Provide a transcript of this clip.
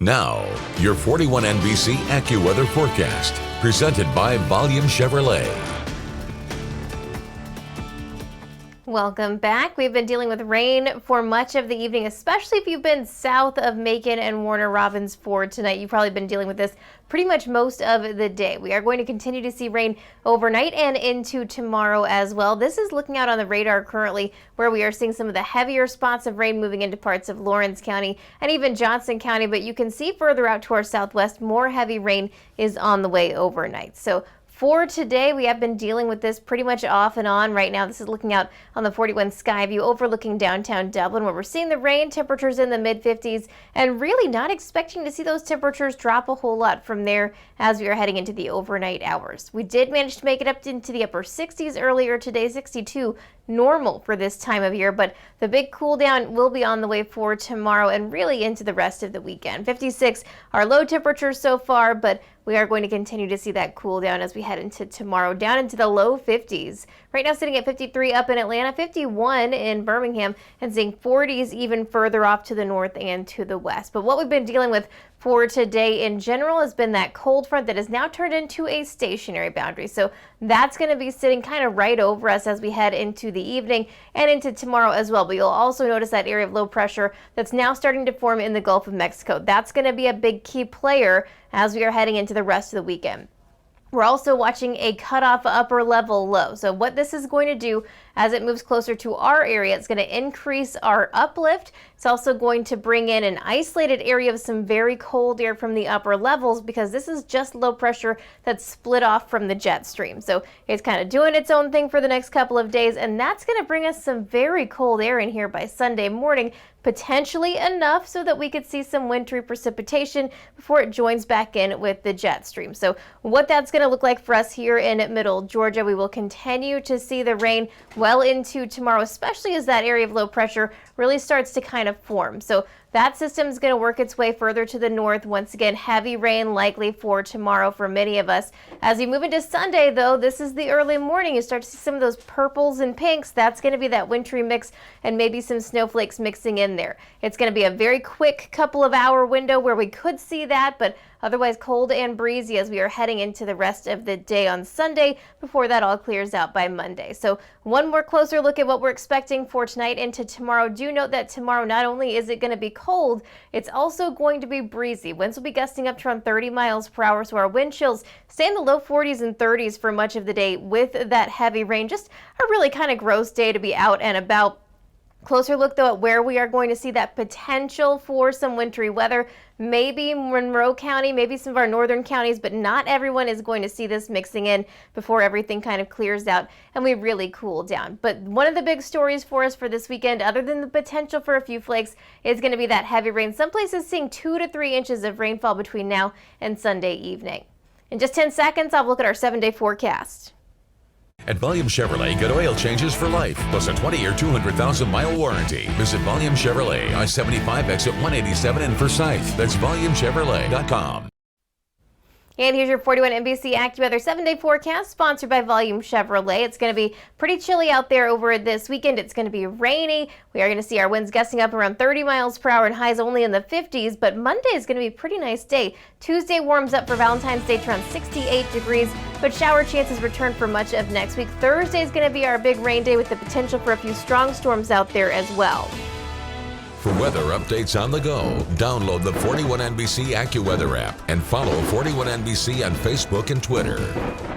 Now, your 41 NBC AccuWeather forecast, presented by Volume Chevrolet. Welcome back. We've been dealing with rain for much of the evening, especially if you've been south of Macon and Warner Robins Ford tonight. You've probably been dealing with this pretty much most of the day. We are going to continue to see rain overnight and into tomorrow as well. This is looking out on the radar currently, where we are seeing some of the heavier spots of rain moving into parts of Lawrence County and even Johnson County, but you can see further out to our southwest, more heavy rain is on the way overnight. So for today, we have been dealing with this pretty much off and on. Right now, this is looking out on the 41 Skyview overlooking downtown Dublin, where we're seeing the rain, temperatures in the mid-50s, and really not expecting to see those temperatures drop a whole lot from there as we are heading into the overnight hours. We did manage to make it up into the upper 60s earlier today, 62 normal for this time of year, but the big cool down will be on the way for tomorrow and really into the rest of the weekend. 56 are low temperatures so far, but we are going to continue to see that cool down as we head into tomorrow, down into the low 50s. Right now sitting at 53 up in Atlanta, 51 in Birmingham, and seeing 40s even further off to the north and to the west. But what we've been dealing with for today in general has been that cold front that has now turned into a stationary boundary. So that's going to be sitting kind of right over us as we head into the evening and into tomorrow as well. But you'll also notice that area of low pressure that's now starting to form in the Gulf of Mexico. That's going to be a big key player as we are heading into the rest of the weekend. We're also watching a cutoff upper level low. So what this is going to do as it moves closer to our area, it's going to increase our uplift. It's also going to bring in an isolated area of some very cold air from the upper levels, because this is just low pressure that's split off from the jet stream. So it's kind of doing its own thing for the next couple of days, and that's going to bring us some very cold air in here by Sunday morning, potentially enough so that we could see some wintry precipitation before it joins back in with the jet stream. So what that's going to look like for us here in middle Georgia, we will continue to see the rain well into tomorrow, especially as that area of low pressure really starts to kind of form. So that system is going to work its way further to the north. Once again, heavy rain likely for tomorrow for many of us. As we move into Sunday, though, this is the early morning. You start to see some of those purples and pinks. That's going to be that wintry mix and maybe some snowflakes mixing in there. It's going to be a very quick couple of hour window where we could see that, but otherwise cold and breezy as we are heading into the rest of the day on Sunday before that all clears out by Monday. So one more closer look at what we're expecting for tonight into tomorrow. Do note that tomorrow not only is it going to be cold, it's also going to be breezy. Winds will be gusting up to around 30 miles per hour, so our wind chills stay in the low 40s and 30s for much of the day with that heavy rain. Just a really kind of gross day to be out and about. Closer look, though, at where we are going to see that potential for some wintry weather. Maybe Monroe County, maybe some of our northern counties, but not everyone is going to see this mixing in before everything kind of clears out and we really cool down. But one of the big stories for us for this weekend, other than the potential for a few flakes, is going to be that heavy rain. Some places seeing 2 to 3 inches of rainfall between now and Sunday evening. In just 10 seconds, I'll look at our 7-day forecast. At Volume Chevrolet, get oil changes for life, plus a 20-year, 200,000-mile warranty. Visit Volume Chevrolet, I-75 exit 187 in Forsyth. That's VolumeChevrolet.com. And here's your 41 NBC AccuWeather 7-day forecast, sponsored by Volume Chevrolet. It's going to be pretty chilly out there over this weekend. It's going to be rainy. We are going to see our winds gusting up around 30 miles per hour and highs only in the 50s, but Monday is going to be a pretty nice day. Tuesday warms up for Valentine's Day to around 68 degrees, but shower chances return for much of next week. Thursday is going to be our big rain day with the potential for a few strong storms out there as well. For weather updates on the go, download the 41 NBC AccuWeather app and follow 41 NBC on Facebook and Twitter.